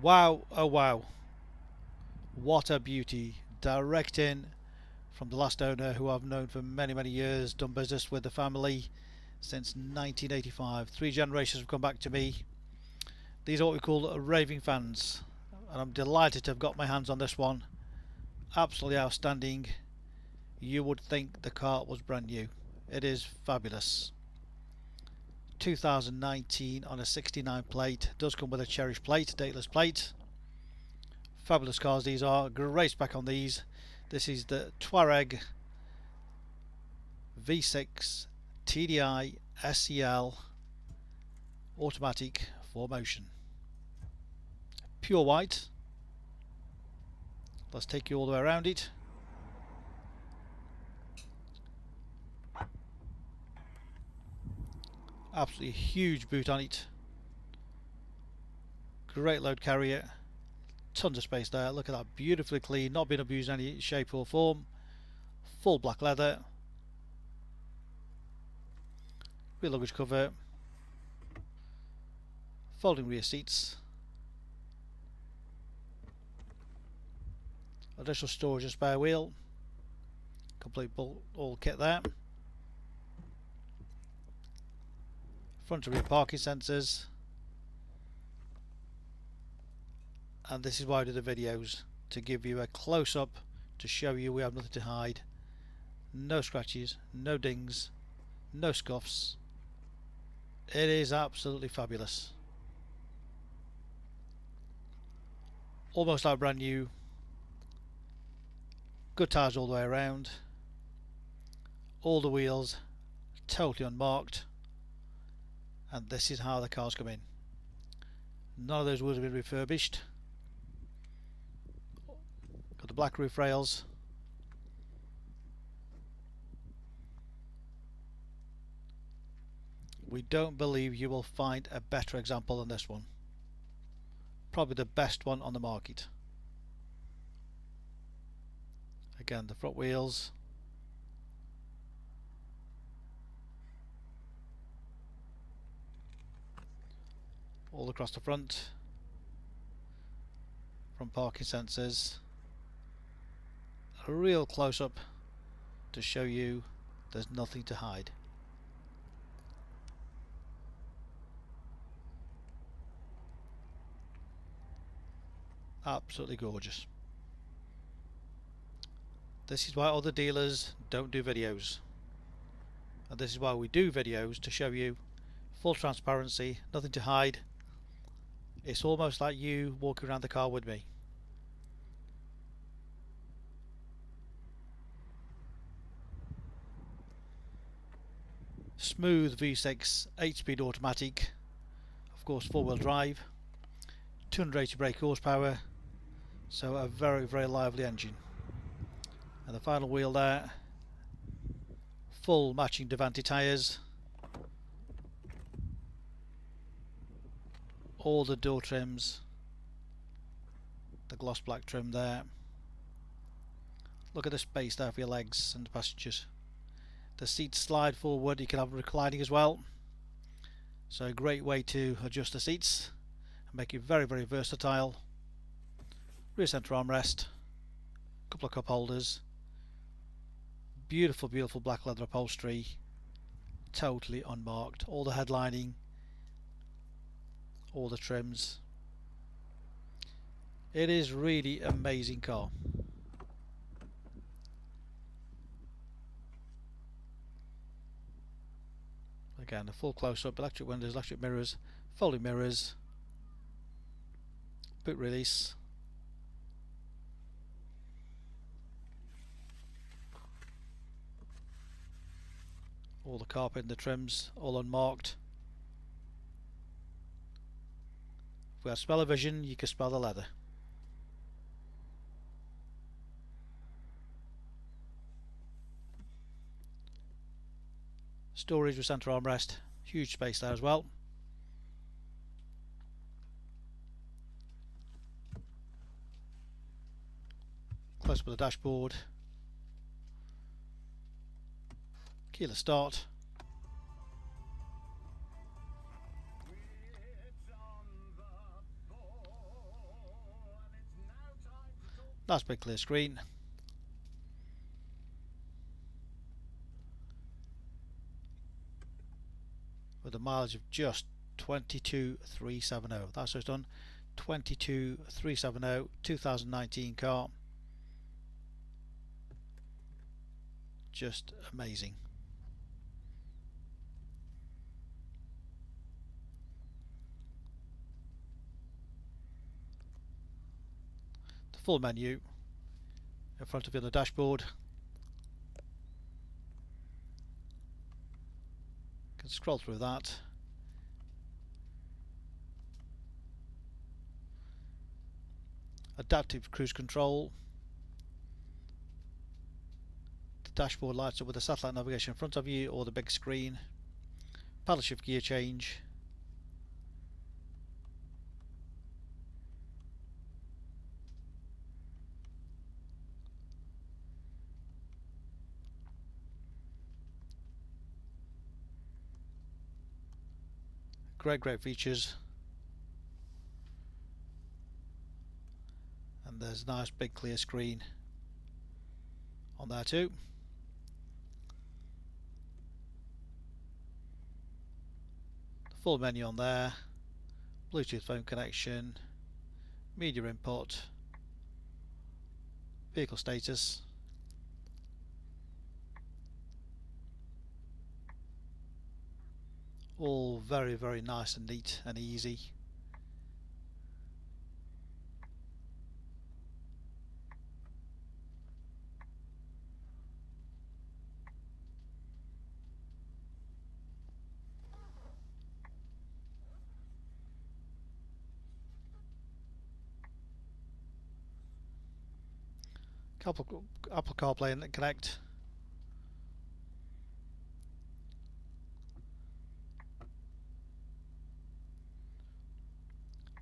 Wow, oh wow, what a beauty. Direct in from the last owner, who I've known for many years, done business with the family since 1985. 3 generations have come back to me. These are what we call raving fans, and I'm delighted to have got my hands on this one. Absolutely outstanding. You would think the car was brand new. It is fabulous. 2019 on a 69 plate. Does come with a cherish plate, dateless plate. Fabulous cars these are. Great spec on these. This is the Touareg V6 TDI SEL automatic 4Motion. Pure white. Let's take you all the way around it. Absolutely huge boot on it. Great load carrier. Tons of space there. Look at that, beautifully clean, not been abused in any shape or form. Full black leather. Rear luggage cover. Folding rear seats. Additional storage and spare wheel. Complete all kit there. Front and rear parking sensors. And this is why I do the videos, to give you a close-up, to show you we have nothing to hide. No scratches, no dings, no scuffs. It is absolutely fabulous. Almost like brand new. Good tyres all the way around. All the wheels totally unmarked. And this is how the cars come in. None of those wheels have been refurbished. Got the black roof rails. We don't believe you will find a better example than this one. Probably the best one on the market. Again, the front wheels. All across the front. Front parking sensors. A real close-up to show you there's nothing to hide. Absolutely gorgeous. This is why other dealers don't do videos, and this is why we do videos, to show you full transparency, nothing to hide. It's almost like you walking around the car with me. Smooth V6 8-speed automatic, of course 4-wheel drive, 280 brake horsepower, so a very lively engine. And the final wheel there, full matching Davanti tyres, all the door trims, the gloss black trim there. Look at the space there for your legs and the passengers. The seats slide forward, you can have reclining as well, so a great way to adjust the seats and make it very versatile. Rear centre armrest, couple of cup holders, beautiful black leather upholstery, totally unmarked, all the headlining, all the trims. It is really amazing car. Again, a full close-up, electric windows, electric mirrors, folding mirrors, boot release, all the carpet and the trims, all unmarked. If we have smell-o-vision, you can smell the leather. Storage with centre armrest, huge space there as well. Close up with the dashboard. Keyless start. Nice big clear screen. With a mileage of just 22,370. That's what it's done. 22,370, 2019 car. Just amazing. The full menu in front of you on the dashboard. Can scroll through that. Adaptive cruise control. The dashboard lights up with the satellite navigation in front of you or the big screen. Paddle shift gear change. Great features. And there's a nice big clear screen on there too. The full menu on there. Bluetooth phone connection. Media input. Vehicle status. All very nice and neat and easy. Apple CarPlay and Connect.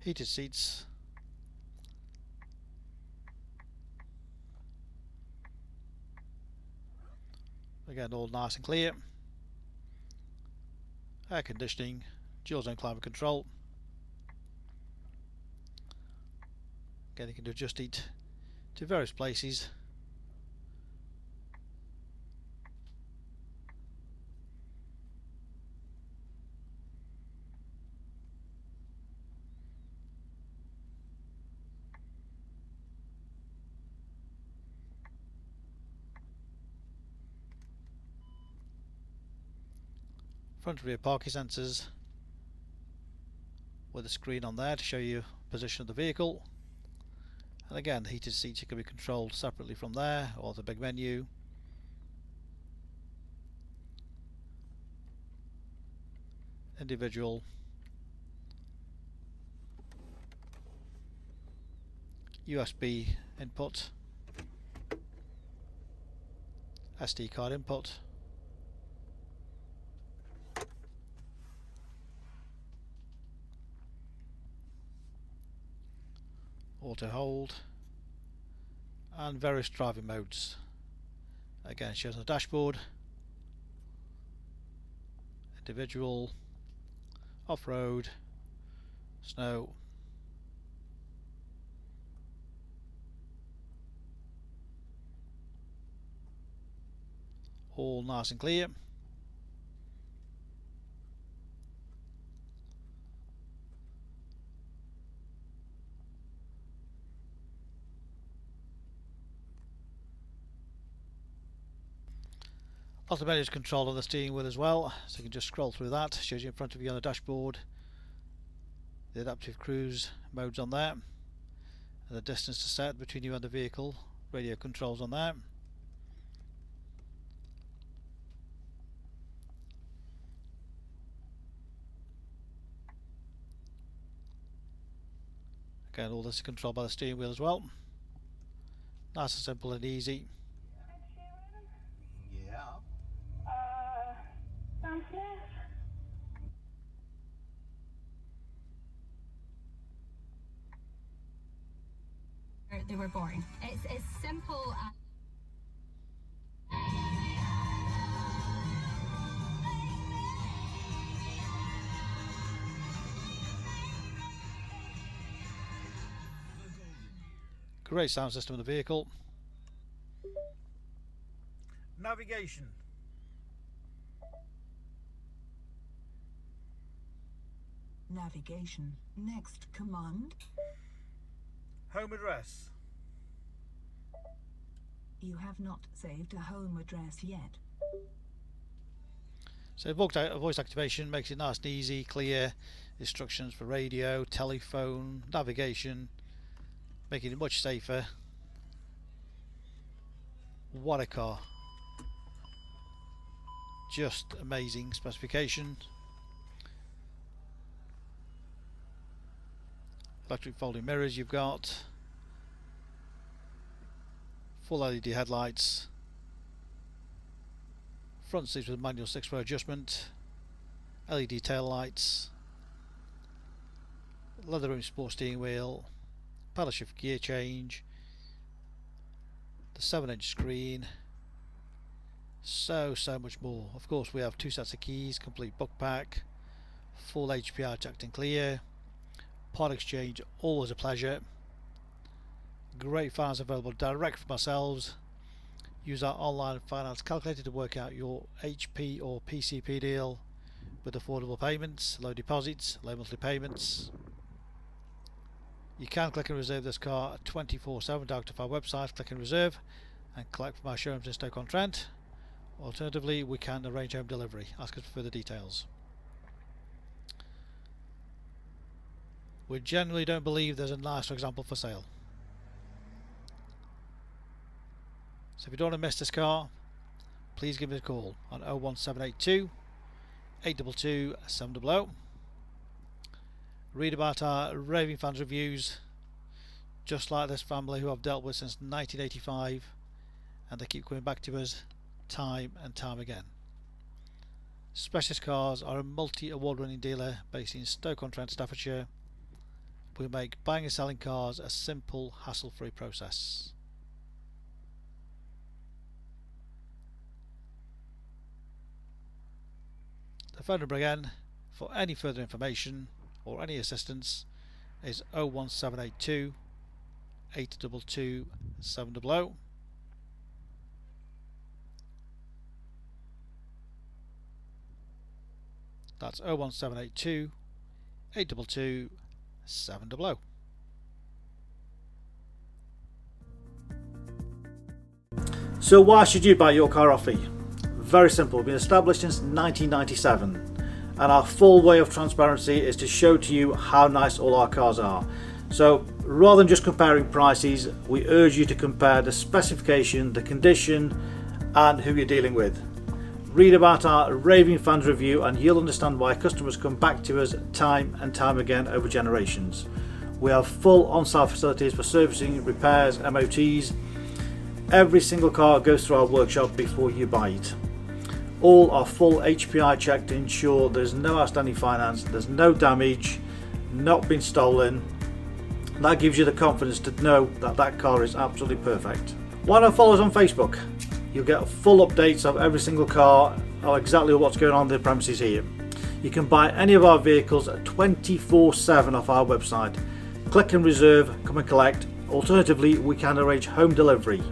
Heated seats. Again, all nice and clear. Air conditioning, dual zone climate control. Again, you can adjust it to various places. Front and rear parking sensors with a screen on there to show you position of the vehicle. And again, the heated seats can be controlled separately from there, or the big menu. Individual. USB input. SD card input. Auto hold. And various driving modes. Again, shows on the dashboard. Individual. Off-road. Snow. All nice and clear. Also, menu is control of the steering wheel as well, so you can just scroll through that. Shows you in front of you on the dashboard the adaptive cruise modes on there, and the distance to set between you and the vehicle. Radio controls on there. Again, all this is controlled by the steering wheel as well. Nice and simple and easy. They were born. It's as simple as Great sound system in the vehicle. Navigation. Navigation. Next command. Home address. You have not saved a home address yet. So voice activation makes it nice and easy, clear instructions for radio, telephone, navigation, making it much safer. What a car. Just amazing specification. Electric folding mirrors you've got. Full LED headlights. Front seats with manual 6-way adjustment. LED tail lights. Leather rimmed sport steering wheel. Paddle shift gear change. The 7-inch screen. So much more. Of course we have 2 sets of keys, complete book pack, full HPI checked and clear, part exchange always a pleasure, great finance available direct from ourselves. Use our online finance calculator to work out your HP or PCP deal with affordable payments, low deposits, low monthly payments. You can click and reserve this car 24/7 direct to our website, click and reserve, and collect from our showrooms in Stoke on Trent. Alternatively, we can arrange home delivery. Ask us for further details. We generally don't believe there's a nicer example for sale. So if you don't want to miss this car, please give me a call on 01782 822 700. Read about our raving fans reviews, just like this family who I've dealt with since 1985, and they keep coming back to us time and time again. Specialist Cars are a multi-award winning dealer based in Stoke-on-Trent, Staffordshire. We make buying and selling cars a simple, hassle-free process. The phone number again for any further information or any assistance is 01782 822 700. That's 01782 822 700. So why should you buy your car off me? Very simple. We've been established since 1997, and our full way of transparency is to show to you how nice all our cars are. So rather than just comparing prices, we urge you to compare the specification, the condition, and who you're dealing with. Read about our raving fans review and you'll understand why customers come back to us time and time again over generations. We have full on-site facilities for servicing, repairs, MOTs. Every single car goes through our workshop before you buy it. All are full HPI checked to ensure there's no outstanding finance, there's no damage, not been stolen. That gives you the confidence to know that that car is absolutely perfect. Why not follow us on Facebook? You'll get full updates of every single car, or exactly what's going on in the premises here. You can buy any of our vehicles 24/7 off our website. Click and reserve, come and collect. Alternatively, we can arrange home delivery.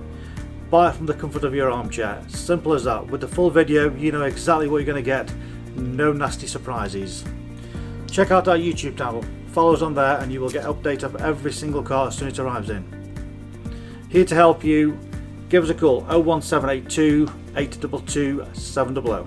Buy it from the comfort of your armchair. Simple as that. With the full video, you know exactly what you're going to get. No nasty surprises. Check out our YouTube channel. Follow us on there and you will get updates of every single car as soon as it arrives in. Here to help you. Give us a call 01782 822 700.